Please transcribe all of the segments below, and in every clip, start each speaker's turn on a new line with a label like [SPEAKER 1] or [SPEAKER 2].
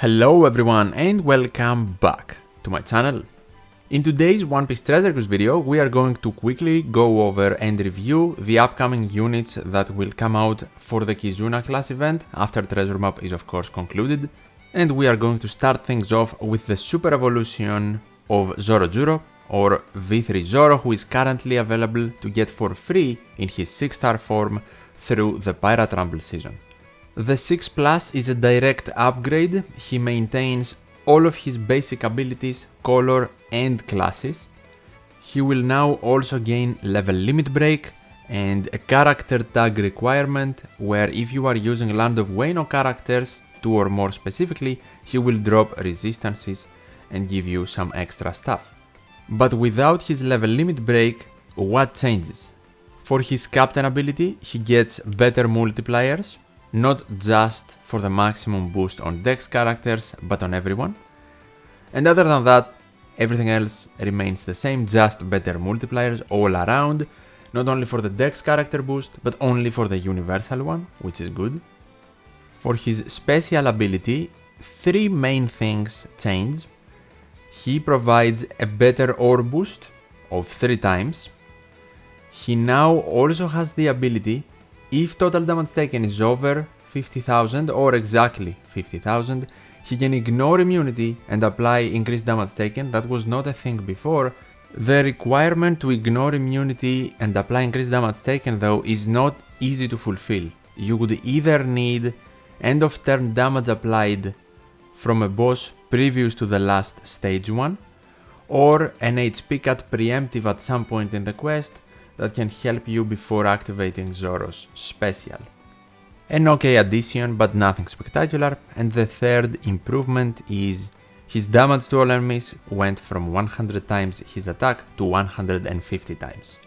[SPEAKER 1] Hello everyone and welcome back to my channel. In today's One Piece Treasure Cruise video, we are going to quickly go over and review the upcoming units that will come out for the Kizuna class event after Treasure Map is of course concluded. And we are going to start things off with the Super Evolution of Zorojuro, or V3 Zoro, who is currently available to get for free in his 6-star form through the Pirate Rumble season. The 6 Plus is a direct upgrade. He maintains all of his basic abilities, color and classes. He will now also gain level limit break and a character tag requirement where if you are using Land of Wayno characters, 2 or more specifically, he will drop resistances and give you some extra stuff. But without his level limit break, what changes? For his captain ability, he gets better multipliers. Not just for the maximum boost on Dex characters, but on everyone. And other than that, everything else remains the same, just better multipliers all around. Not only for the Dex character boost, but only for the universal one, which is good. For his special ability, 3 main things change. He provides a better ore boost of 3 times. He now also has the ability, if total damage taken is over 50,000 or exactly 50,000, he can ignore immunity and apply increased damage taken. That was not a thing before. The requirement to ignore immunity and apply increased damage taken though is not easy to fulfill. You would either need end of turn damage applied from a boss previous to the last stage 1, or an HP cut preemptive at some point in the quest that can help you before activating Zoro's special. An okay addition, but nothing spectacular. And the third improvement is his damage to all enemies went from 100 times his attack to 150 times.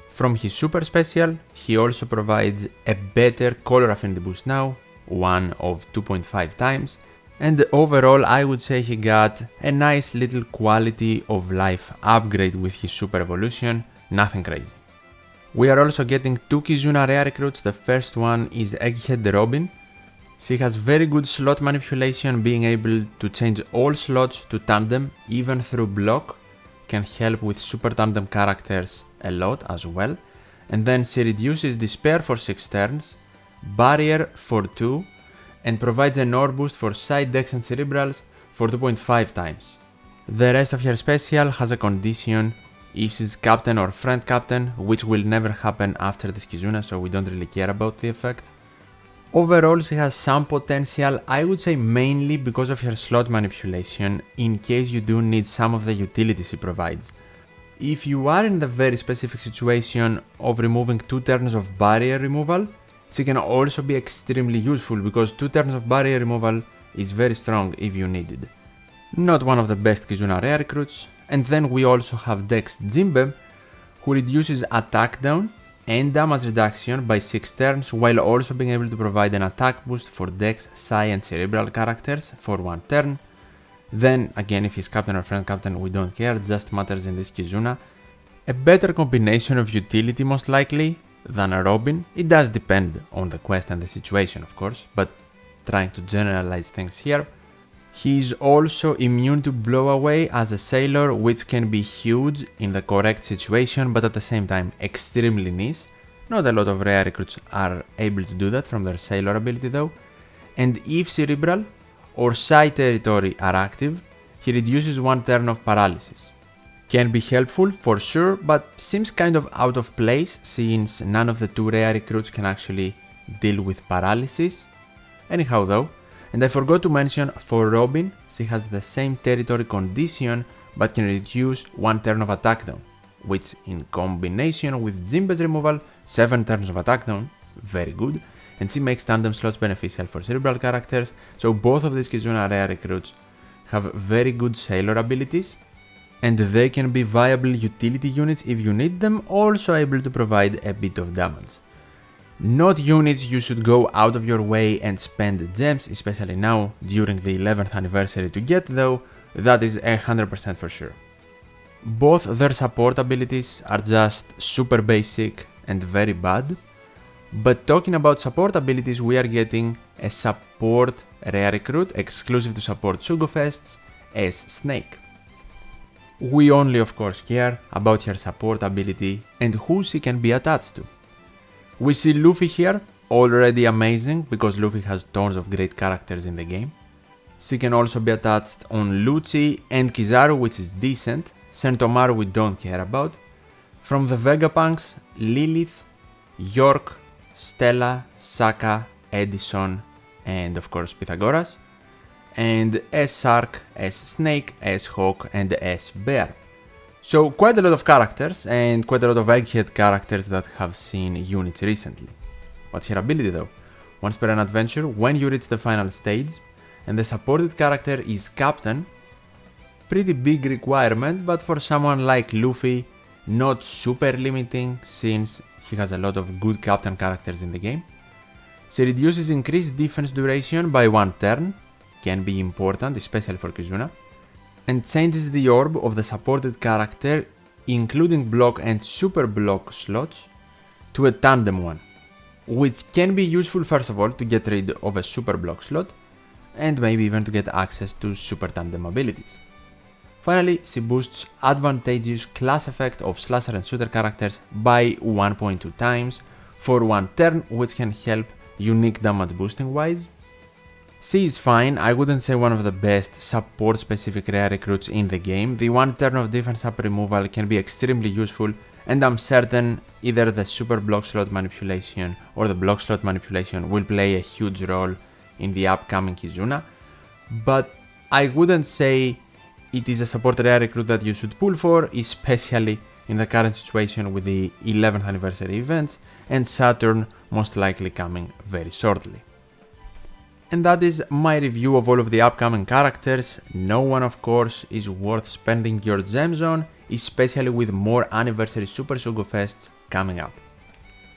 [SPEAKER 1] From his super special, he also provides a better color affinity boost now, one of 2.5 times. And overall, I would say he got a nice little quality of life upgrade with his super evolution. Nothing crazy. We are also getting 2 Kizuna rare recruits. The first one is Egghead Robin. She has very good slot manipulation, being able to change all slots to tandem, even through block. Can help with super tandem characters a lot as well. And then she reduces Despair for 6 turns, Barrier for 2, and provides an ore boost for side Dex and Cerebrals for 2.5 times. The rest of her special has a condition if she's captain or friend captain, which will never happen after this Kizuna, so we don't really care about the effect. Overall, she has some potential, I would say mainly because of her slot manipulation, in case you do need some of the utilities she provides. If you are in the very specific situation of removing 2 turns of barrier removal, she can also be extremely useful because 2 turns of barrier removal is very strong if you need it. Not one of the best Kizuna rare recruits. And then we also have Dex Jinbe, who reduces attack down and damage reduction by 6 turns, while also being able to provide an attack boost for Dex, Psi and Cerebral characters for 1 turn. Then again, if he's captain or friend captain, we don't care, just matters in this Kizuna. A better combination of utility most likely than a Robin. It does depend on the quest and the situation of course, but trying to generalize things here. He is also immune to blow away as a sailor, which can be huge in the correct situation, but at the same time extremely niche. Not a lot of rare recruits are able to do that from their sailor ability though. And if Cerebral or Psi territory are active, he reduces 1 turn of paralysis. Can be helpful for sure, but seems kind of out of place since none of the 2 rare recruits can actually deal with paralysis. Anyhow though, and I forgot to mention, for Robin, she has the same territory condition but can reduce 1 turn of attack down, which in combination with Jinbe's removal, 7 turns of attack down, very good, and she makes tandem slots beneficial for Cerebral characters, so both of these Kizuna rare recruits have very good sailor abilities, and they can be viable utility units if you need them, also able to provide a bit of damage. Not units you should go out of your way and spend gems, especially now during the 11th anniversary to get though, that is 100% for sure. Both their support abilities are just super basic and very bad. But talking about support abilities, we are getting a support rare recruit exclusive to support Sugofests as Snake. We only of course care about her support ability and who she can be attached to. We see Luffy here, already amazing because Luffy has tons of great characters in the game. She can also be attached on Lucci and Kizaru, which is decent. Sentomaru we don't care about. From the Vegapunks, Lilith, York, Stella, Saka, Edison, and of course Pythagoras. And S Shark, S Snake, S Hawk, and S Bear. So quite a lot of characters, and quite a lot of egghead characters that have seen units recently. What's her ability though? Once per an adventure, when you reach the final stage, and the supported character is Captain, pretty big requirement, but for someone like Luffy, not super limiting since he has a lot of good Captain characters in the game. She reduces increased defense duration by 1 turn, can be important, especially for Kizuna, and changes the orb of the supported character, including block and super block slots, to a tandem one, which can be useful first of all to get rid of a super block slot, and maybe even to get access to super tandem abilities. Finally, she boosts advantageous class effect of slasher and shooter characters by 1.2 times for 1 turn, which can help unique damage boosting wise. She is fine, I wouldn't say one of the best support specific rare recruits in the game. The 1 turn of defense up removal can be extremely useful, and I'm certain either the super block slot manipulation or the block slot manipulation will play a huge role in the upcoming Kizuna, but I wouldn't say it is a support rare recruit that you should pull for, especially in the current situation with the 11th anniversary events and Saturn most likely coming very shortly. And that is my review of all of the upcoming characters. No one of course is worth spending your gems on, especially with more anniversary Super Sugo Fests coming up.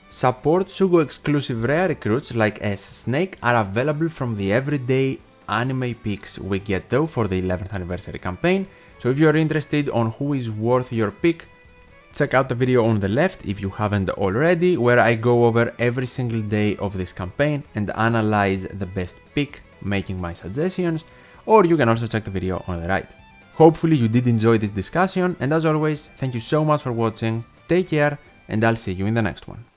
[SPEAKER 1] Support Sugo exclusive rare recruits like S Snake are available from the everyday anime picks we get though for the 11th anniversary campaign, so if you're interested on who is worth your pick, check out the video on the left if you haven't already, where I go over every single day of this campaign and analyze the best pick, making my suggestions, or you can also check the video on the right. Hopefully you did enjoy this discussion, and as always, thank you so much for watching, take care, and I'll see you in the next one.